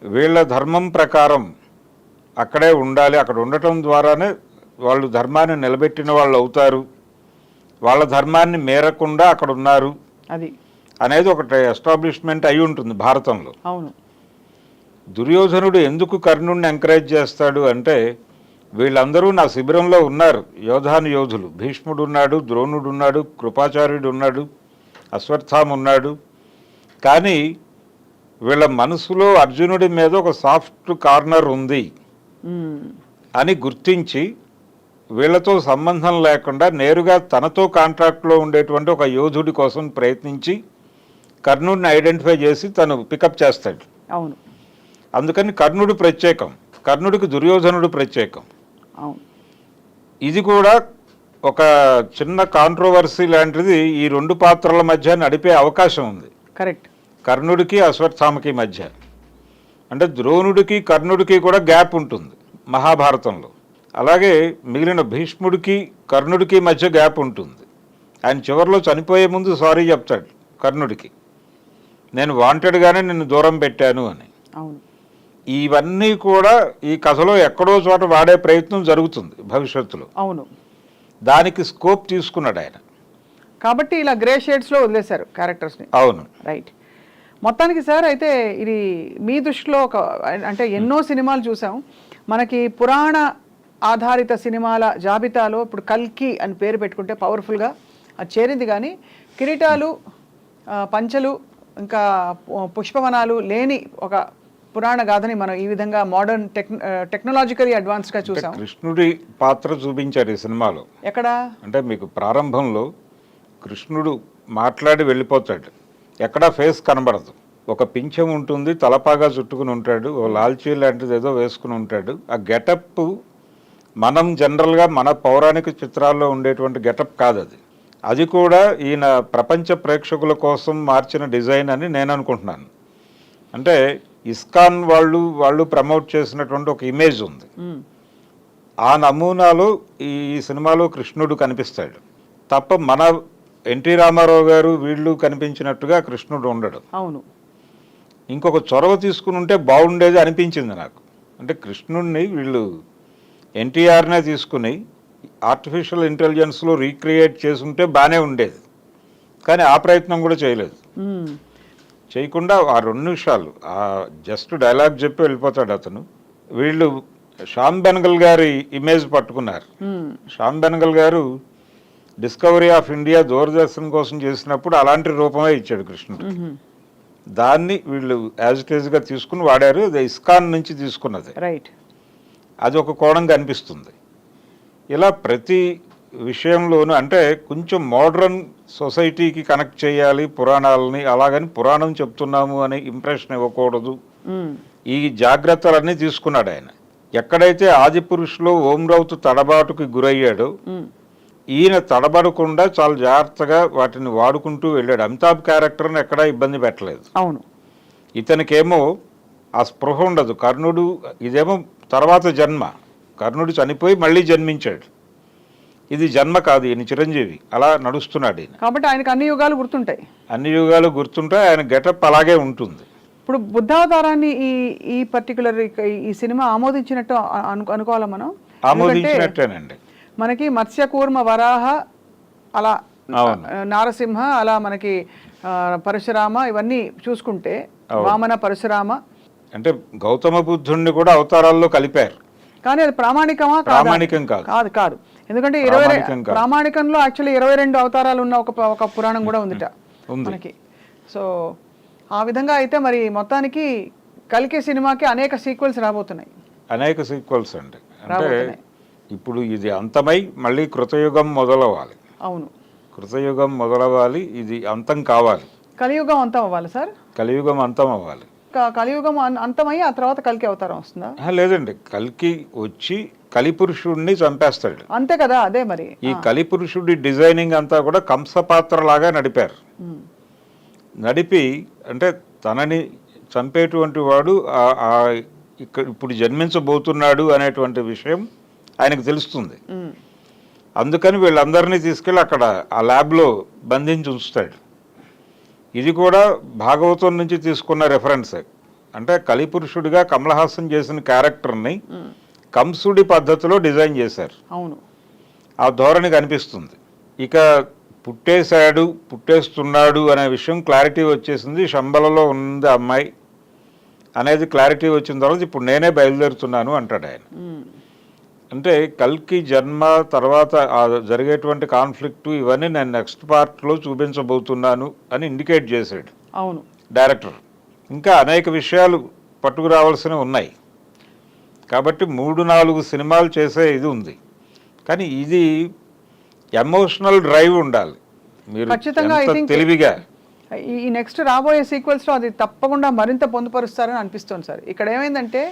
వీళ్ళ ధర్మం ప్రకారం అక్కడే ఉండాలి, అక్కడ ఉండటం ద్వారానే వాళ్ళు ధర్మాన్ని నిలబెట్టిన వాళ్ళు అవుతారు, వాళ్ళ ధర్మాన్ని మేరకుండా అక్కడ ఉన్నారు అది అనేది ఒకటి ఎస్టాబ్లిష్మెంట్ అయి ఉంటుంది భారతంలో. అవును. దుర్యోధనుడు ఎందుకు కర్ణుడిని ఎంకరేజ్ చేస్తాడు అంటే వీళ్ళందరూ నా శిబిరంలో ఉన్నారు, యోధాను యోధులు, భీష్ముడు ఉన్నాడు, ద్రోణుడు ఉన్నాడు, కృపాచార్యుడు ఉన్నాడు, అశ్వత్థామ ఉన్నాడు, కానీ వీళ్ళ మనసులో అర్జునుడి మీద ఒక సాఫ్ట్ కార్నర్ ఉంది అని గుర్తించి వీళ్ళతో సంబంధం లేకుండా నేరుగా తనతో కాంట్రాక్ట్లో ఉండేటువంటి ఒక యోధుడి కోసం ప్రయత్నించి కర్ణుడిని ఐడెంటిఫై చేసి తను పికప్ చేస్తాడు. అవును. అందుకని కర్ణుడు ప్రత్యేకం, కర్ణుడికి దుర్యోధనుడు ప్రత్యేకం. అవును. ఇది కూడా ఒక చిన్న కాంట్రోవర్సీ లాంటిది ఈ రెండు పాత్రల మధ్య నడిపే అవకాశం ఉంది. కరెక్ట్. కర్ణుడికి అశ్వత్థామకి మధ్య, అంటే ద్రోణుడికి కర్ణుడికి కూడా గ్యాప్ ఉంటుంది మహాభారతంలో. అలాగే మిగిలిన భీష్ముడికి కర్ణుడికి మధ్య గ్యాప్ ఉంటుంది. ఆయన చివరిలో చనిపోయే ముందు సారీ చెప్తాడు కర్ణుడికి, నేను వాంటెడ్గానే నిన్ను దూరం పెట్టాను అని. అవును. ఇవన్నీ కూడా ఈ కథలో ఎక్కడో చోట వాడే ప్రయత్నం జరుగుతుంది భవిష్యత్తులో. అవును, దానికి స్కోప్ తీసుకున్నాడు ఆయన. కాబట్టి ఇలా గ్రే షేడ్స్లో వదిలేశారు క్యారెక్టర్స్ని. అవును, రైట్. మొత్తానికి సార్ అయితే ఇది మీ దృష్టిలో ఒక అంటే ఎన్నో సినిమాలు చూసాం, మనకి పురాణ ఆధారిత సినిమాల జాబితాలో ఇప్పుడు కల్కి అని పేరు పెట్టుకుంటే పవర్ఫుల్గా అది చేరింది, కానీ కిరీటాలు, పంచలు, ఇంకా పుష్పవనాలు లేని ఒక పురాణ గాథని మనం ఈ విధంగా మోడర్న్ టెక్నాలజికలీ అడ్వాన్స్గా చూసాం. కృష్ణుడి పాత్ర చూపించారు ఈ సినిమాలో. ఎక్కడ అంటే మీకు ప్రారంభంలో కృష్ణుడు మాట్లాడి వెళ్ళిపోతాడు, ఎక్కడా ఫేస్ కనబడదు. ఒక పింఛం ఉంటుంది, తలపాగా చుట్టుకుని ఉంటాడు, ఓ లాల్చీ లాంటిది ఏదో వేసుకుని ఉంటాడు. ఆ గెటప్ మనం జనరల్గా మన పౌరాణిక చిత్రాల్లో ఉండేటువంటి గెటప్ కాదు అది. అది కూడా ఈయన ప్రపంచ ప్రేక్షకుల కోసం మార్చిన డిజైన్ అని నేను అనుకుంటున్నాను. అంటే ఇస్కాన్ వాళ్ళు ప్రమోట్ చేసినటువంటి ఒక ఇమేజ్ ఉంది, ఆ నమూనాలో ఈ సినిమాలో కృష్ణుడు కనిపిస్తాడు తప్ప మన ఎన్టీ రామారావు గారు వీళ్ళు కనిపించినట్టుగా కృష్ణుడు ఉండడు. అవును, ఇంకొక చొరవ తీసుకుని ఉంటే బాగుండేది అనిపించింది నాకు. అంటే కృష్ణుడిని వీళ్ళు ఎన్టీఆర్నే తీసుకుని ఆర్టిఫిషియల్ ఇంటెలిజెన్స్లో రీక్రియేట్ చేసుంటే బాగానే ఉండేది, కానీ ఆ ప్రయత్నం కూడా చేయలేదు. చేయకుండా ఆ 2 నిమిషాలు ఆ జస్ట్ డైలాగ్ చెప్పి వెళ్ళిపోతాడు అతను. వీళ్ళు శ్యామ్ బెనగల్ గారి ఇమేజ్ పట్టుకున్నారు. శ్యామ్ బెనగల్ గారు డిస్కవరీ ఆఫ్ ఇండియా దూరదర్శన్ కోసం చేసినప్పుడు అలాంటి రూపమే ఇచ్చాడు కృష్ణుడు. దాన్ని వీళ్ళు యాజ్ ఇట్ ఈజ్గా తీసుకుని వాడారు. అది ఇస్కాన్ నుంచి తీసుకున్నది. రైట్. అది ఒక కోణం కనిపిస్తుంది. ఇలా ప్రతి విషయంలోనూ అంటే కొంచెం మోడ్రన్ సొసైటీకి కనెక్ట్ చేయాలి పురాణాలని, అలాగని పురాణం చెప్తున్నాము అనే ఇంప్రెషన్ ఇవ్వకూడదు. ఈ జాగ్రత్తలన్నీ తీసుకున్నాడు ఆయన. ఎక్కడైతే ఆది పురుషులో ఓం రౌత్ తడబాటుకి గురయ్యాడో ఈయన తడబడకుండా చాలా జాగ్రత్తగా వాటిని వాడుకుంటూ వెళ్ళాడు. అమితాబ్ క్యారెక్టర్ని ఎక్కడా ఇబ్బంది పెట్టలేదు. అవును, ఇతనికేమో ఆ స్పృహ ఉండదు. కర్ణుడు ఇదేమో తర్వాత జన్మ, కర్ణుడు చనిపోయి మళ్ళీ జన్మించాడు. ఇది జన్మ కాదు, ఈయన చిరంజీవి, అలా నడుస్తున్నాడు ఈయన. కాబట్టి ఆయనకు అన్ని యుగాలు గుర్తుంటాయి. అన్ని యుగాలు గుర్తుంటాయి, ఆయన గెటప్ అలాగే ఉంటుంది. ఇప్పుడు బుద్ధావతారాన్ని ఈ పర్టికులర్ ఈ సినిమా ఆమోదించినట్టు అనుకోవాలా మనం? ఆమోదించినట్టేనండి. మనకి మత్స్య కూర్మ వరాహ, అలా నారసింహ, అలా మనకి పరశురామ, ఇవన్నీ చూసుకుంటే వామన, పరశురామ, అంటే గౌతమ బుద్ధుణ్ణి కూడా అవతారాల్లో కలిపారు. కానీ అది ప్రామాణికమా? ప్రామాణికం కాదు. కాదు కాదు ఎందుకంటే ప్రామాణికంలో యాక్చువల్లీ 22 అవతారాలు ఉన్న ఒక పురాణం కూడా ఉందిట మనకి. సో ఆ విధంగా అయితే మరి మొత్తానికి కల్కి సినిమాకి అనేక సీక్వెల్స్ రాబోతున్నాయి. అనేక సీక్వెల్స్ అండి. అంటే ఇప్పుడు ఇది అంతమై మళ్ళీ కృతయుగం మొదలవ్వాలి. అవును, కృతయుగం మొదలవ్వాలి, ఇది అంతం కావాలి. కలియుగం అంతం అవ్వాలి సార్. కలియుగం అంతం అవ్వాలి. కలియుగం అంతమై ఆ తర్వాత కల్కి అవతారం వస్తుందా? లేదండి, కల్కి వచ్చి కలిపురుషుడిని చంపేస్తాడు. అంతే కదా. అదే మరి ఈ కలిపురుషుడి డిజైనింగ్ అంతా కూడా కంసపాత్ర లాగా నడిపారు. నడిపి అంటే తనని చంపేటువంటి వాడు ఇక్కడ ఇప్పుడు జన్మించబోతున్నాడు అనేటువంటి విషయం ఆయనకు తెలుస్తుంది. అందుకని వీళ్ళందరినీ తీసుకెళ్ళి అక్కడ ఆ ల్యాబ్లో బంధించి ఉంచుతాడు. ఇది కూడా భాగవతం నుంచి తీసుకున్న రెఫరెన్స్. అంటే కలిపురుషుడిగా కమల్ హాసన్ చేసిన క్యారెక్టర్ని కంసుడి పద్ధతిలో డిజైన్ చేశారు. అవును, ఆ ధోరణి కనిపిస్తుంది. ఇక పుట్టేశాడు, పుట్టేస్తున్నాడు అనే విషయం క్లారిటీ వచ్చేసింది. శంబలలో ఉంది అమ్మాయి అనేది క్లారిటీ వచ్చిన తర్వాత ఇప్పుడు నేనే బయలుదేరుతున్నాను అంటాడు ఆయన. అంటే కల్కి జన్మ తర్వాత జరిగేటువంటి కాన్ఫ్లిక్ట్ ఇవన్నీ నేను నెక్స్ట్ పార్ట్లో చూపించబోతున్నాను అని ఇండికేట్ చేశాడు. అవును, డైరెక్టర్. ఇంకా అనేక విషయాలు పట్టుకురావాల్సినవి ఉన్నాయి కాబట్టి 3-4 సినిమాలు చేసే ఇది ఉంది. కానీ ఇది ఎమోషనల్ డ్రైవ్ ఉండాలి. మీరు తెలివిగా ఈ నెక్స్ట్ రాబోయే సీక్వెల్స్లో అది తప్పకుండా మరింత పొందుపరుస్తారని అనిపిస్తుంది సార్. ఇక్కడ ఏమైందంటే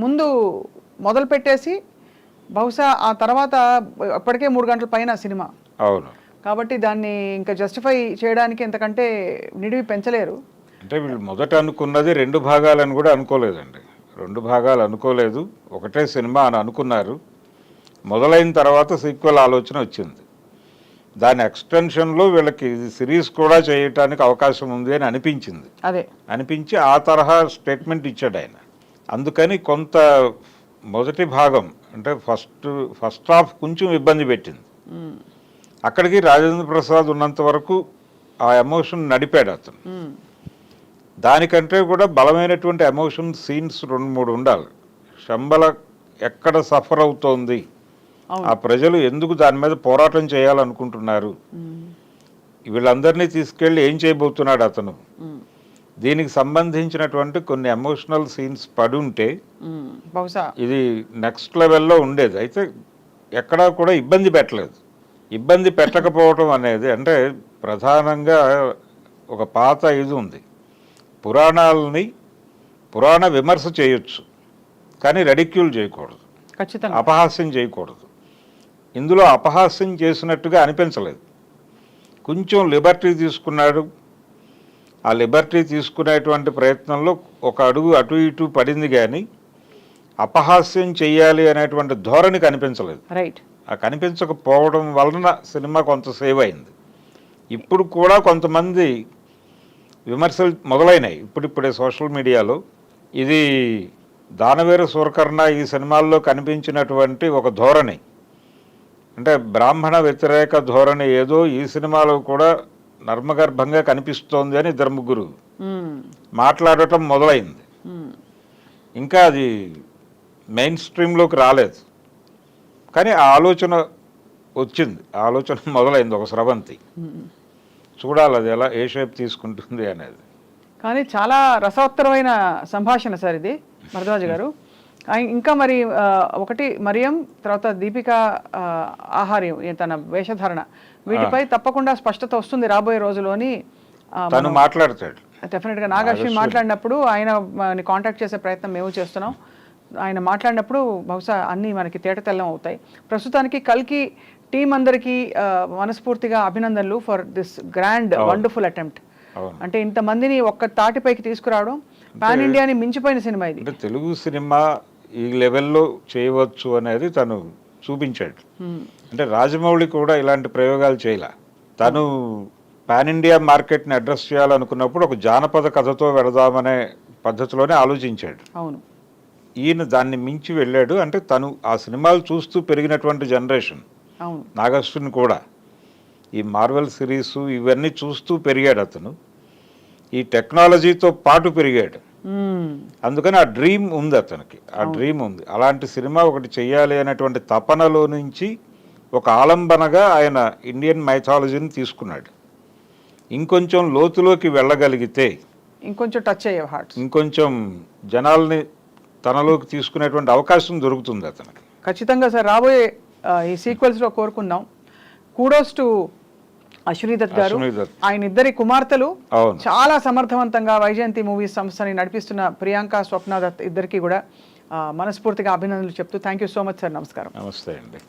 ముందు మొదలు పెట్టేసి బహుశా ఆ తర్వాత అప్పటికే 3 గంటల పైన సినిమా. అవును, కాబట్టి దాన్ని ఇంకా జస్టిఫై చేయడానికి ఎంతకంటే నిడివి పెంచలేరు. అంటే వీళ్ళు మొదట అనుకున్నది 2 భాగాలని కూడా అనుకోలేదండి. 2 భాగాలు అనుకోలేదు, ఒకటే సినిమా అని అనుకున్నారు. మొదలైన తర్వాత సీక్వెల్ ఆలోచన వచ్చింది. దాని ఎక్స్టెన్షన్లో వీళ్ళకి సిరీస్ కూడా చేయటానికి అవకాశం ఉంది అని అనిపించింది. అదే అనిపించి ఆ తరహా స్టేట్మెంట్ ఇచ్చాడు ఆయన. అందుకని కొంత మొదటి భాగం అంటే ఫస్ట్ హాఫ్ కొంచెం ఇబ్బంది పెట్టింది. అక్కడికి రాజేంద్ర ప్రసాద్ ఉన్నంత వరకు ఆ ఎమోషన్ నడిపాడు అతను. దానికంటే కూడా బలమైనటువంటి ఎమోషన్ సీన్స్ 2-3 ఉండాలి. శంబల ఎక్కడ సఫర్ అవుతోంది, ఆ ప్రజలు ఎందుకు దాని మీద పోరాటం చేయాలనుకుంటున్నారు, వీళ్ళందరినీ తీసుకెళ్ళి ఏం చేయబోతున్నాడు అతను, దీనికి సంబంధించినటువంటి కొన్ని ఎమోషనల్ సీన్స్ పడుంటే బహుశా ఇది నెక్స్ట్ లెవెల్లో ఉండేది. అయితే ఎక్కడా కూడా ఇబ్బంది పెట్టలేదు. ఇబ్బంది పెట్టకపోవటం అనేది అంటే ప్రధానంగా ఒక పాత ఇది ఉంది, పురాణ విమర్శ చేయొచ్చు కానీ రెడిక్యూల్ చేయకూడదు, ఖచ్చితంగా అపహాస్యం చేయకూడదు. ఇందులో అపహాస్యం చేసినట్టుగా అనిపించలేదు. కొంచెం లిబర్టీ తీసుకున్నాడు. ఆ లిబర్టీ తీసుకునేటువంటి ప్రయత్నంలో ఒక అడుగు అటు ఇటు పడింది కానీ అపహాస్యం చెయ్యాలి అనేటువంటి ధోరణి కనిపించలేదు. రైట్. ఆ కనిపించకపోవడం వలన సినిమా కొంత సేవ్ అయింది. ఇప్పుడు కూడా కొంతమంది విమర్శలు మొదలైనాయి ఇప్పుడిప్పుడే సోషల్ మీడియాలో. ఇది దానవీర సూరకర్ణ ఈ సినిమాల్లో కనిపించినటువంటి ఒక ధోరణి, అంటే బ్రాహ్మణ వ్యతిరేక ధోరణి ఏదో ఈ సినిమాలో కూడా నర్మగర్భంగా కనిపిస్తోంది అని 2-3 మాట్లాడటం మొదలైంది. ఇంకా అది మెయిన్ స్ట్రీమ్లోకి రాలేదు కానీ ఆ ఆలోచన వచ్చింది, ఆ ఆలోచన మొదలైంది ఒక స్రవంతి. చూడాలి అది ఎలా ఏ షేప్ తీసుకుంటుంది అనేది. కానీ చాలా రసవత్తరమైన సంభాషణ సార్ ఇది భరద్వాజ్ గారు. ఇంకా మరి ఒకటి మరియం, తర్వాత దీపిక ఆహార్యం, తన వేషధారణ, వీటిపై తప్పకుండా స్పష్టత వస్తుంది రాబోయే రోజులోని. తను మాట్లాడతాడు డెఫినెట్గా. నాగశ్విన్ మాట్లాడినప్పుడు ఆయన కాంటాక్ట్ చేసే ప్రయత్నం మేము చేస్తున్నాం. ఆయన మాట్లాడినప్పుడు బహుశా అన్నీ మనకి తేటతెల్లం అవుతాయి. ప్రస్తుతానికి కల్కి టీం అందరికీ మనస్ఫూర్తిగా అభినందనలు for this grand wonderful attempt. అంటే ఇంతమందిని ఒక్క తాటిపైకి తీసుకురావడం, పాన్ ఇండియాని మించిపోయిన సినిమా ఇది. అంటే తెలుగు సినిమా ఈ లెవెల్లో చేయవచ్చు అనేది తను చూపించాడు. అంటే రాజమౌళి కూడా ఇలాంటి ప్రయోగాలు చేయలే. తను పాన్ ఇండియా మార్కెట్ని అడ్రస్ చేయాలనుకున్నప్పుడు ఒక జానపద కథతో వెళదామనే పద్ధతిలోనే ఆలోచించాడు. అవును. ఈయన దాన్ని మించి వెళ్ళాడు. అంటే తను ఆ సినిమాలు చూస్తూ పెరిగినటువంటి జనరేషన్. అవును. నాగశ్విన్ కూడా ఈ మార్వెల్ సిరీస్ ఇవన్నీ చూస్తూ పెరిగాడు అతను. ఈ టెక్నాలజీతో పాటు పెరిగాడు. అందుకని ఆ డ్రీమ్ ఉంది అతనికి, ఆ డ్రీమ్ ఉంది. అలాంటి సినిమా ఒకటి చెయ్యాలి అనేటువంటి తపనలో నుంచి ఒక ఆలంబనగా ఆయన ఇండియన్ మైథాలజీని తీసుకున్నాడు. ఇంకొంచెం లోతులోకి వెళ్ళగలిగితే, ఇంకొంచెం టచ్ అయ్యే హార్ట్స్, ఇంకొంచెం జనాల్ని తనలోకి తీసుకునేటువంటి అవకాశం దొరుకుతుంది అతనికి. ఖచ్చితంగా సార్. రాబోయే ఈ సీక్వెల్స్లో కోరుకుందాం. కూడోస్ టు అశ్విని దత్ గారు. ఆయన ఇద్దరి కుమార్తెలు చాలా సమర్థవంతంగా వైజయంతి మూవీస్ సంస్థని నడిపిస్తున్న ప్రియాంక, స్వప్న దత్ ఇద్దరికి కూడా మనస్ఫూర్తిగా అభినందనలు చెప్తూ thank you so much sir. నమస్కారం. నమస్తే అండి.